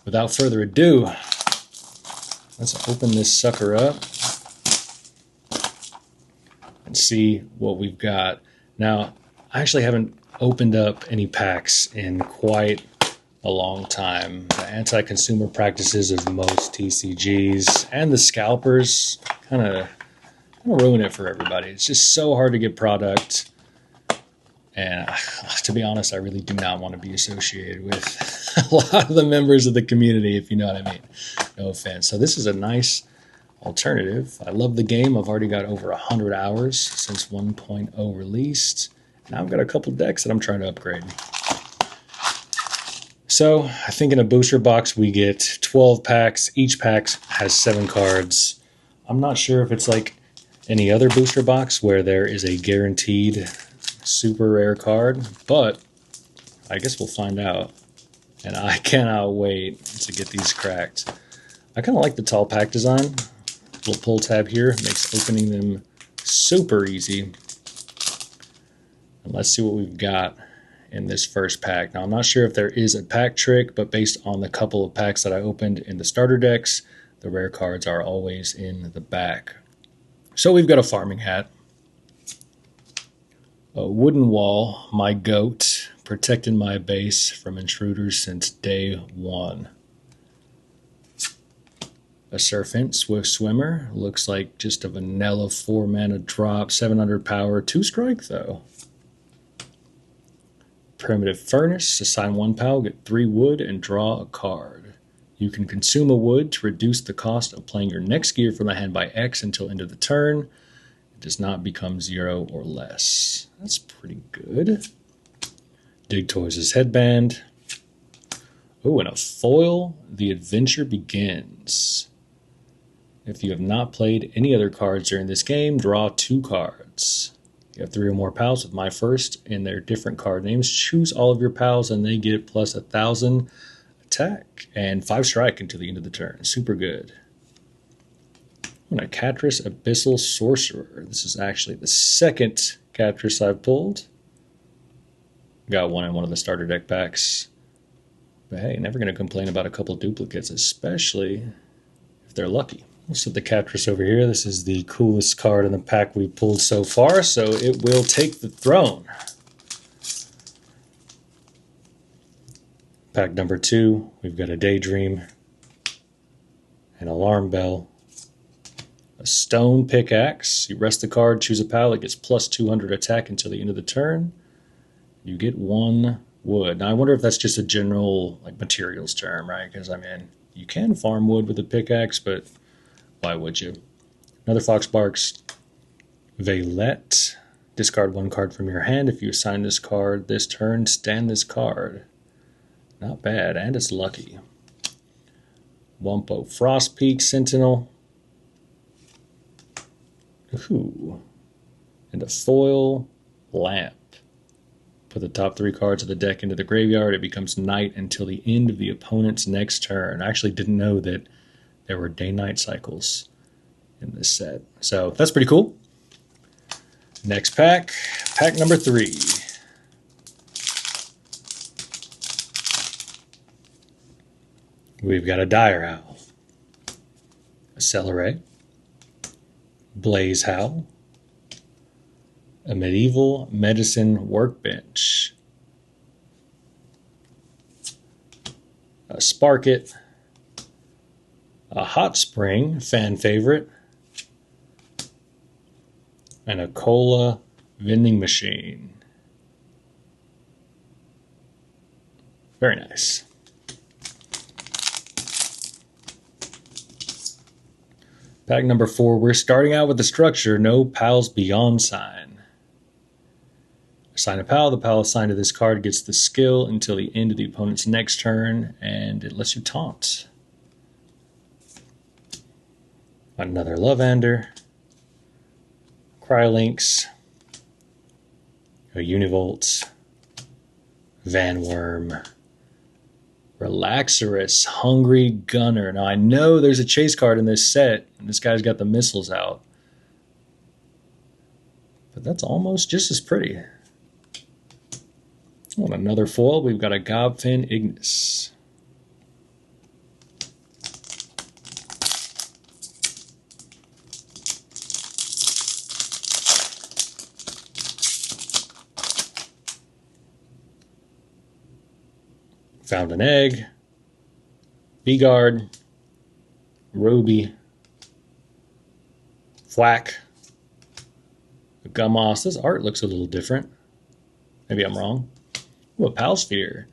without further ado, let's open this sucker up and see what we've got. Now, I actually haven't opened up any packs in quite a long time. The anti-consumer practices of most TCGs and the scalpers kind of ruin it for everybody. It's just so hard to get product. And to be honest, I really do not want to be associated with a lot of the members of the community, if you know what I mean. No offense. So this is a nice alternative. I love the game. I've already got over 100 hours since 1.0 released. Now I've got a couple decks that I'm trying to upgrade. So I think in a booster box we get 12 packs. Each pack has 7 cards. I'm not sure if it's like any other booster box where there is a guaranteed super rare card, but I guess we'll find out. And I cannot wait to get these cracked. I kind of like the tall pack design. Little pull tab here makes opening them super easy. And let's see what we've got in this first pack. Now, I'm not sure if there is a pack trick, but based on the couple of packs that I opened in the starter decks, the rare cards are always in the back. So we've got a farming hat, a wooden wall, my goat, protecting my base from intruders since day one. A Serpent, Swift Swimmer, looks like just a vanilla 4-mana drop, 700 power, 2-strike though. Primitive Furnace, assign 1 power, get 3 wood, and draw a card. You can consume a wood to reduce the cost of playing your next gear from the hand by X until end of the turn. It does not become 0 or less. That's pretty good. Dig Toys' headband. Oh, and a foil. The adventure begins. If you have not played any other cards during this game, draw 2 cards. You have 3 or more pals with my first in their different card names. Choose all of your pals and they get plus 1,000 attack and 5 strike until the end of the turn. Super good. And a Catris Abyssal Sorcerer. This is actually the second Catris I've pulled. Got one in one of the starter deck packs. But hey, never going to complain about a couple duplicates, especially if they're lucky. We'll set the Catris over here. This is the coolest card in the pack we've pulled so far, so it will take the throne. Pack number 2, we've got a Daydream, an Alarm Bell, a Stone Pickaxe. You rest the card, choose a pal, it gets plus 200 attack until the end of the turn. You get 1 wood. Now I wonder if that's just a general like materials term, right? Because I mean, you can farm wood with a pickaxe, but why would you? Another Foxbarks Valet. Discard 1 card from your hand. If you assign this card this turn, stand this card. Not bad, and it's lucky. Wumpo Frostpeak Sentinel. Ooh. And a foil lamp. Put the top 3 cards of the deck into the graveyard. It becomes night until the end of the opponent's next turn. I actually didn't know that there were day-night cycles in this set. So that's pretty cool. Next pack. Pack number 3. We've got a Dire Owl, a Celeray, Blaze Howl, a Medieval Medicine Workbench, a Sparkit, a Hot Spring, fan favorite, and a Cola Vending Machine. Very nice. Pack number 4, we're starting out with the structure, no pals beyond sign. Assign a pal, the pal assigned to this card gets the skill until the end of the opponent's next turn, and it lets you taunt. Another Lovander, Cryolinks, a Univolt, Vanworm, Relaxorus, Hungry Gunner. Now I know there's a chase card in this set, and this guy's got the missiles out. But that's almost just as pretty. On another foil, we've got a Gobfin Ignis. Found an Egg, B-Guard, Roby, Thwack, Gummoss. This art looks a little different. Maybe I'm wrong. Ooh, a Palsphere.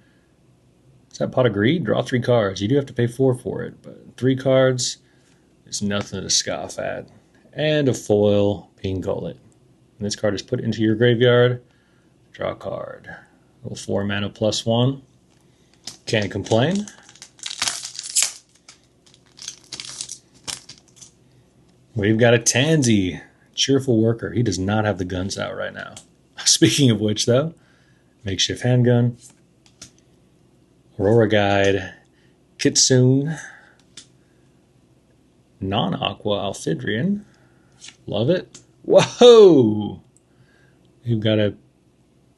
Is that Pot of Greed? Draw 3 cards. You do have to pay 4 for it, but 3 cards is nothing to scoff at. And a foil Pink Gullet. And this card is put into your graveyard. Draw a card. A little 4 mana +1. Can't complain. We've got a Tansy. Cheerful worker. He does not have the guns out right now. Speaking of which, though, makeshift handgun, Aurora Guide, Kitsune, non-aqua Alfidrian. Love it. Whoa! We've got a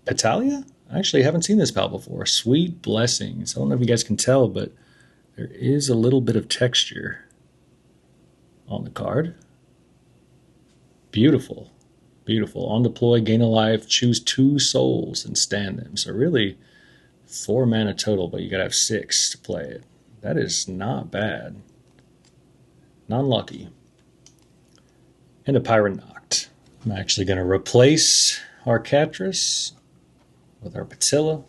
Petalia? I actually haven't seen this pal before. Sweet Blessings. I don't know if you guys can tell, but there is a little bit of texture on the card. Beautiful. Beautiful. On deploy, gain a life, choose 2 souls and stand them. So really 4 mana total, but you gotta have 6 to play it. That is not bad. Non-lucky. And a Pyron Noct. I'm actually gonna replace our Catris with our Patilla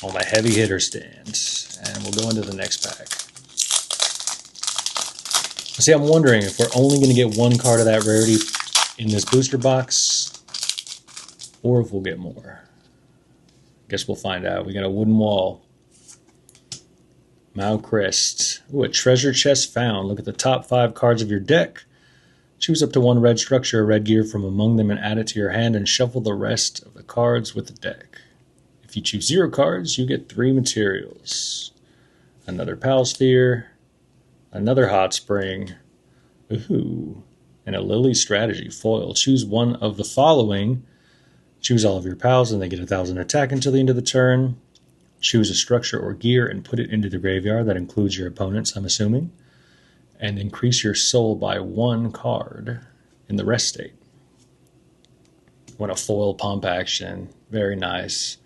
on my heavy hitter stand. And we'll go into the next pack. See, I'm wondering if we're only going to get 1 card of that rarity in this booster box, or if we'll get more. Guess we'll find out. We got a Wooden Wall. Mao Crest. Ooh, a treasure chest found. Look at the top 5 cards of your deck. Choose up to 1 red structure or red gear from among them and add it to your hand and shuffle the rest of the cards with the deck. If you choose 0 cards, you get 3 materials. Another Palsphere. Another Hot Spring. Ooh. And a Lily Strategy foil. Choose one of the following. Choose all of your pals and they get 1,000 attack until the end of the turn. Choose a structure or gear and put it into the graveyard. That includes your opponents, I'm assuming. And increase your soul by 1 card in the rest state. What a foil pump action. Very nice.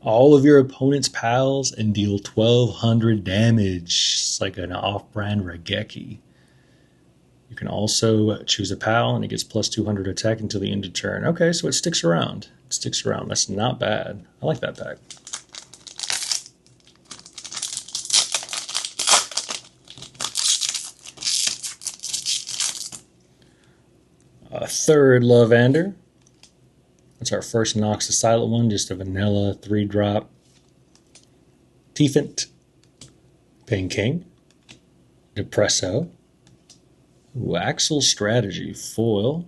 All of your opponent's pals and deal 1,200 damage. It's like an off-brand Regeki. You can also choose a pal and it gets plus 200 attack until the end of turn. Okay, so it sticks around. It sticks around. That's not bad. I like that pack. A third Lavander. That's our first Nox the Silent one, just a vanilla 3-drop. Teefant, Pain King, Depresso, Axel Strategy foil.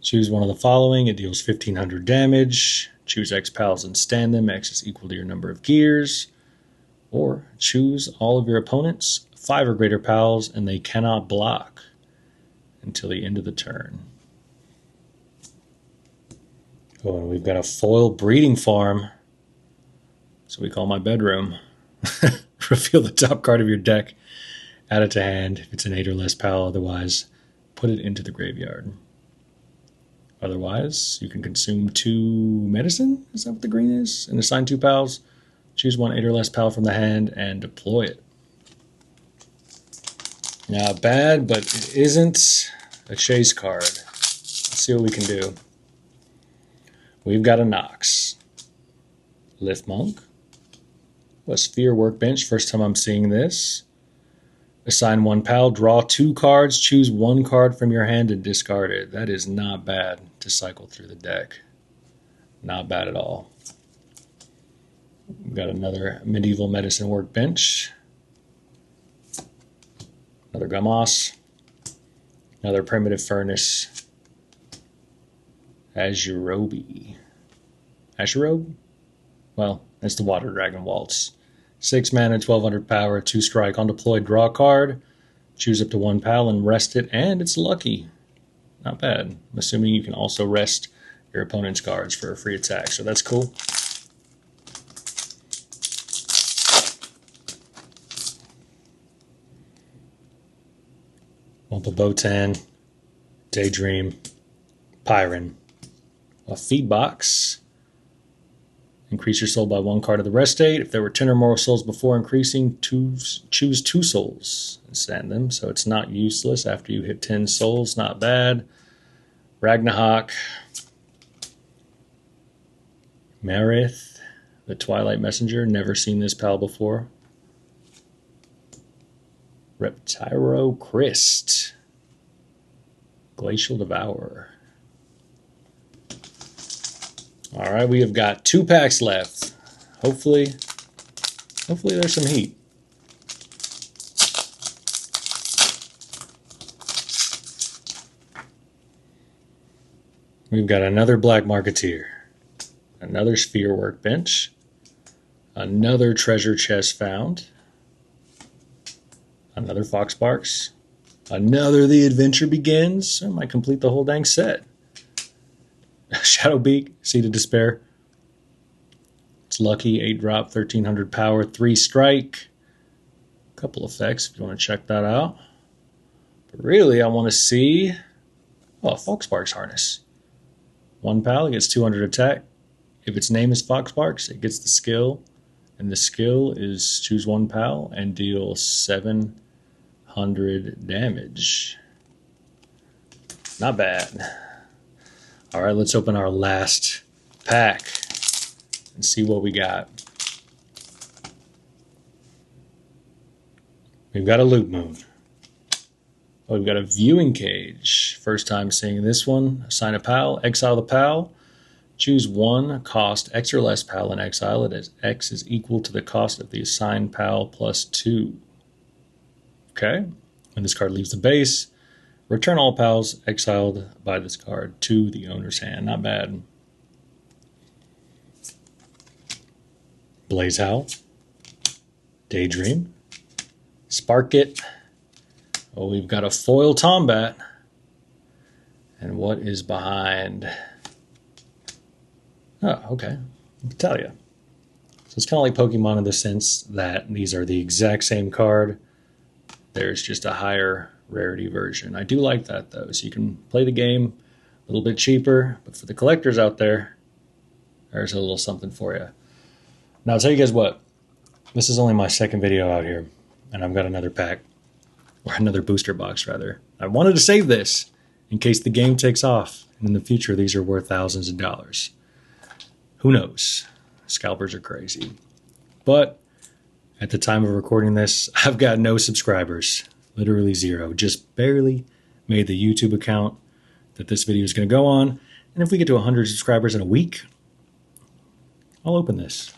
Choose one of the following. It deals 1,500 damage. Choose X pals and stand them. X is equal to your number of gears. Or choose all of your opponents, 5 or greater pals, and they cannot block until the end of the turn. Oh, and we've got a foil Breeding Farm. So we call my bedroom. Reveal the top card of your deck. Add it to hand if it's an 8 or less pal. Otherwise, put it into the graveyard. Otherwise, you can consume 2 medicine. Is that what the green is? And assign 2 pals. Choose 1 8 or less pal from the hand and deploy it. Not bad, but it isn't a chase card. Let's see what we can do. We've got a Nox. Lift Monk. A Sphere Workbench. First time I'm seeing this. Assign 1 pal. Draw 2 cards. Choose 1 card from your hand and discard it. That is not bad to cycle through the deck. Not bad at all. We've got another Medieval Medicine Workbench. Another Gummoss. Another Primitive Furnace. Azurobe. Azurobe? Well, it's the Water Dragon Waltz. 6 mana, 1,200 power, 2 strike. On deploy, draw a card. Choose up to 1 pal and rest it, and it's lucky. Not bad. I'm assuming you can also rest your opponent's cards for a free attack, so that's cool. Wumpa Botan, Daydream, Pyron, a Feed Box, Increase your soul by 1 card of the rest state. If there were 10 or more souls before increasing, choose 2 souls and send them. So it's not useless after you hit 10 souls. Not bad. Ragnarok. Marith, the Twilight Messenger. Never seen this pal before. Reptyro Christ. Glacial Devourer. All right, we have got 2 packs left. Hopefully there's some heat. We've got another Black Marketeer, another Sphere Workbench, another Treasure Chest Found, another Foxparks, another The Adventure Begins. I might complete the whole dang set. Shadowbeak, Seed of Despair. It's lucky, 8 drop, 1300 power, 3 strike. Couple effects if you want to check that out. But really, I want to see... Oh, Foxparks Harness. 1 pal, it gets 200 attack. If its name is Foxparks, it gets the skill. And the skill is choose 1 pal and deal 700 damage. Not bad. All right, let's open our last pack and see what we got. We've got a Loop Moon. Oh, we've got a Viewing Cage. First time seeing this one. Assign a pal, exile the pal. Choose 1, cost X or less pal in exile. It is X is equal to the cost of the assigned pal plus 2. Okay. When this card leaves the base, return all pals exiled by this card to the owner's hand. Not bad. Blaze Howl. Daydream. Spark It. Oh, we've got a foil Tombat. And what is behind? Oh, okay. I can tell you. So it's kind of like Pokemon in the sense that these are the exact same card. There's just a higher rarity version. I do like that though. So you can play the game a little bit cheaper, but for the collectors out there, there's a little something for you. Now I'll tell you guys what, this is only my 2nd video out here, and I've got another pack, or another booster box rather. I wanted to save this in case the game takes off, and in the future these are worth thousands of dollars. Who knows? Scalpers are crazy. But at the time of recording this, I've got no subscribers. Literally 0. Just barely made the YouTube account that this video is going to go on. And if we get to 100 subscribers in a week, I'll open this.